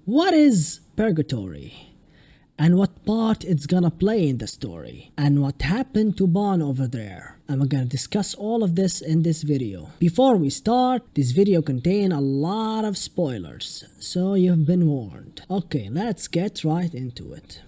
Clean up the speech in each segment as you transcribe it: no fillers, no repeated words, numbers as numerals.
What is purgatory? And what part it's gonna play in the story? And what happened to Bon over there? And we're gonna discuss all of this in this video. Before we start, this video contains a lot of spoilers, so you've been warned. Okay, let's get right into it.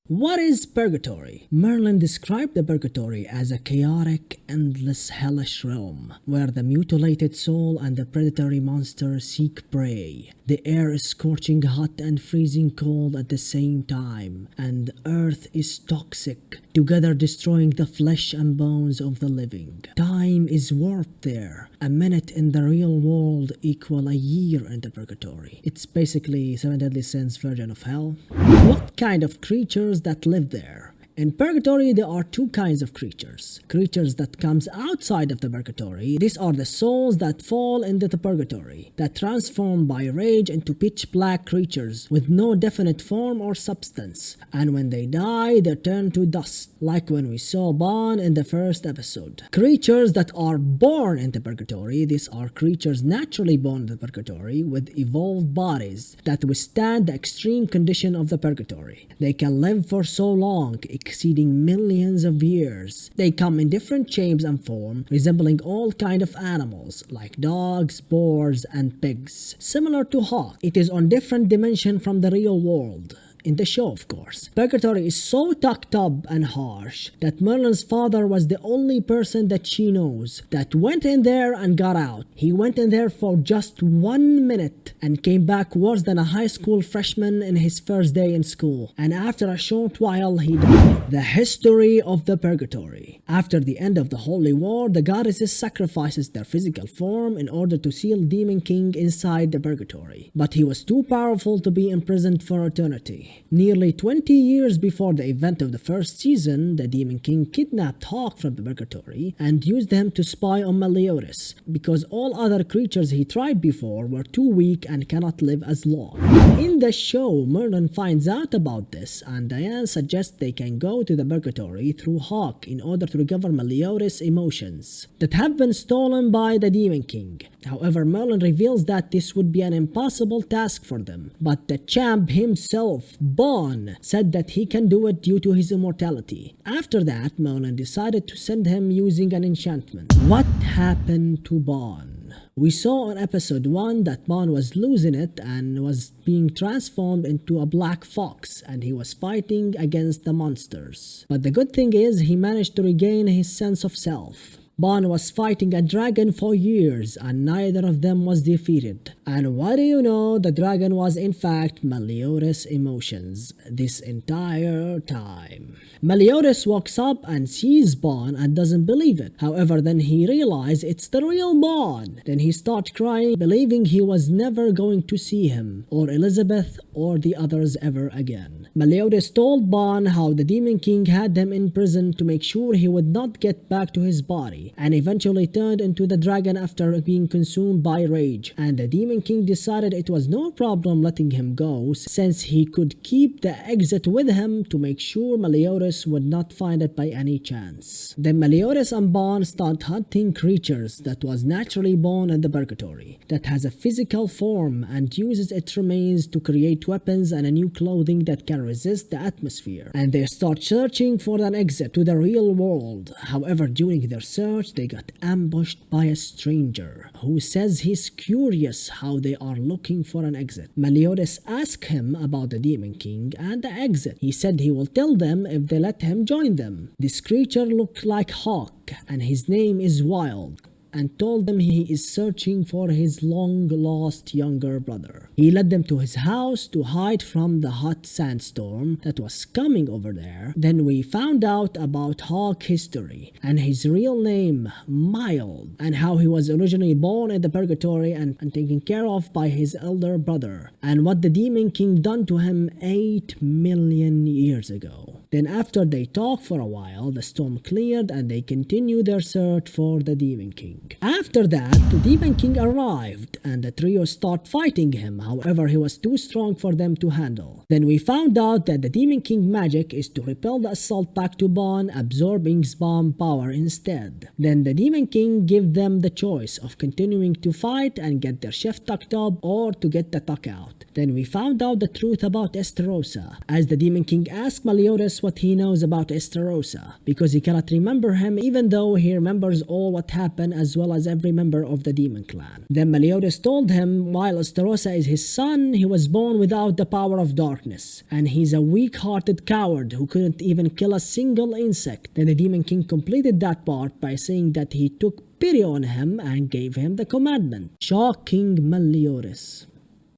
What is purgatory? Merlin described the purgatory as a chaotic, endless, hellish realm where the mutilated soul and the predatory monster seek prey. The air is scorching hot and freezing cold at the same time, and earth is toxic, together destroying the flesh and bones of the living. Time is warped there. A minute in the real world equal a year in the purgatory. It's basically Seven Deadly Sins version of hell. What kind of creatures that live there? In purgatory, there are two kinds of creatures. Creatures that comes outside of the purgatory. These are the souls that fall into the purgatory, that transform by rage into pitch black creatures with no definite form or substance. And when they die, they turn to dust, like when we saw Bon in the first episode. Creatures that are born into purgatory. These are creatures naturally born into purgatory with evolved bodies that withstand the extreme condition of the purgatory. They can live for so long, exceeding millions of years. They come in different shapes and form, resembling all kinds of animals like dogs, boars, and pigs. Similar to Hawk, it is on different dimension from the real world. In the show, of course. Purgatory is so tucked up and harsh that Merlin's father was the only person that she knows that went in there and got out. He went in there for just 1 minute and came back worse than a high school freshman in his first day in school. And after a short while, he died. The history of the purgatory. After the end of the Holy War, the goddesses sacrifices their physical form in order to seal Demon King inside the purgatory. But he was too powerful to be imprisoned for eternity. Nearly 20 years before the event of the first season, the Demon King kidnapped Hawk from the purgatory and used him to spy on Meliodas, because all other creatures he tried before were too weak and cannot live as long. In the show, Merlin finds out about this, and Diane suggests they can go to the purgatory through Hawk in order to recover Meliodas' emotions that have been stolen by the Demon King. However, Merlin reveals that this would be an impossible task for them, but the champ himself, Bon, said that he can do it due to his immortality. After that, Merlin decided to send him using an enchantment. What happened to Bon? We saw on episode 1 that Bon was losing it and was being transformed into a black fox, and he was fighting against the monsters. But the good thing is he managed to regain his sense of self. Bon was fighting a dragon for years and neither of them was defeated. And what do you know, the dragon was in fact Meliodas' emotions this entire time. Meliodas walks up and sees Bon and doesn't believe it. However, then he realizes it's the real Bon. Then he starts crying, believing he was never going to see him, or Elizabeth, or the others ever again. Meliodas told Bon how the Demon King had him in prison to make sure he would not get back to his body, and eventually turned into the dragon after being consumed by rage. And the Demon King decided it was no problem letting him go, since he could keep the exit with him to make sure Meliodas would not find it by any chance. Then Meliodas and Bon start hunting creatures that was naturally born in the purgatory, that has a physical form and uses its remains to create weapons and a new clothing that can resist the atmosphere. And they start searching for an exit to the real world. However, during their search, they got ambushed by a stranger who says he's curious how they are looking for an exit. Meliodas asked him about the Demon King and the exit. He said he will tell them if they let him join them. This creature looked like Hawk and his name is Wild, and told them he is searching for his long-lost younger brother. He led them to his house to hide from the hot sandstorm that was coming over there. Then we found out about Hawk's history and his real name, Mild, and how he was originally born in the purgatory and taken care of by his elder brother, and what the Demon King done to him 8 million years ago. Then after they talked for a while, the storm cleared and they continued their search for the Demon King. After that, the Demon King arrived and the trio started fighting him. However, he was too strong for them to handle. Then we found out that the Demon King magic is to repel the assault back to Bond, absorbing bomb power instead. Then the Demon King gave them the choice of continuing to fight and get their shift tucked up or to get the tuck out. Then we found out the truth about Esterosa, as the Demon King asked Meliodas what he knows about Esterosa, because he cannot remember him even though he remembers all what happened as well as every member of the Demon Clan. Then Meliodas told him while Esterosa is his son, he was born without the power of darkness, and he's a weak-hearted coward who couldn't even kill a single insect. Then the Demon King completed that part by saying that he took pity on him and gave him the commandment, shocking Meliodas.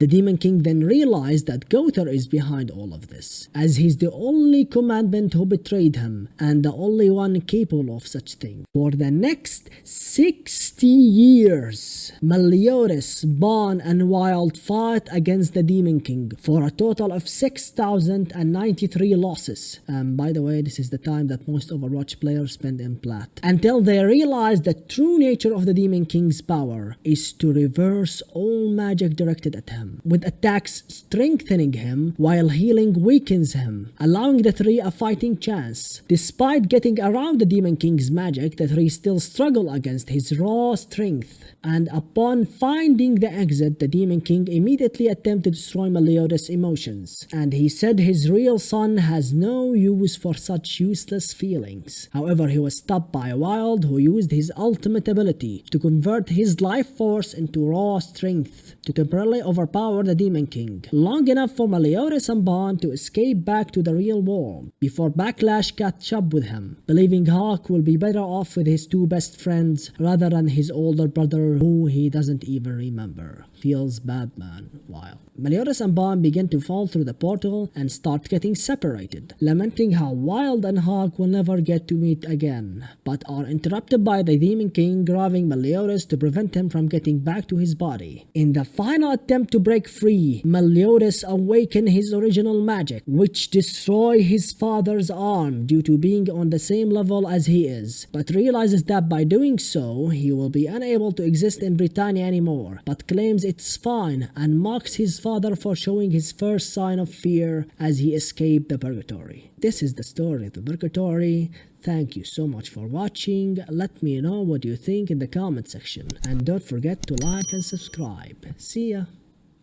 The Demon King then realized that Gowther is behind all of this, as he's the only commandant who betrayed him and the only one capable of such thing. For the next 60 years, Meliodas, Bond, and Wild fought against the Demon King for a total of 6,093 losses. By the way, this is the time that most Overwatch players spend in plat. Until they realized the true nature of the Demon King's power is to reverse all magic directed at him, with attacks strengthening him while healing weakens him, allowing the three a fighting chance. Despite getting around the Demon King's magic, the three still struggle against his raw strength, and upon finding the exit, the Demon King immediately attempted to destroy Meliodas' emotions, and he said his real son has no use for such useless feelings. However, he was stopped by Wild, who used his ultimate ability to convert his life force into raw strength to temporarily overpower the Demon King, long enough for Meliodas and Bond to escape back to the real world before Backlash catch up with him, believing Hawk will be better off with his two best friends rather than his older brother who he doesn't even remember. Feels bad, man. Wild. Meliodas and Bond begin to fall through the portal and start getting separated, lamenting how Wild and Hawk will never get to meet again, but are interrupted by the Demon King grabbing Meliodas to prevent him from getting back to his body. In the final attempt to break free, Meliodas awakens his original magic, which destroys his father's arm due to being on the same level as he is, but realizes that by doing so, he will be unable to exist in Britannia anymore, but claims it's fine and mocks his father for showing his first sign of fear as he escaped the purgatory. This is the story of the purgatory. Thank you so much for watching. Let me know what you think in the comment section, and don't forget to like and subscribe. See ya!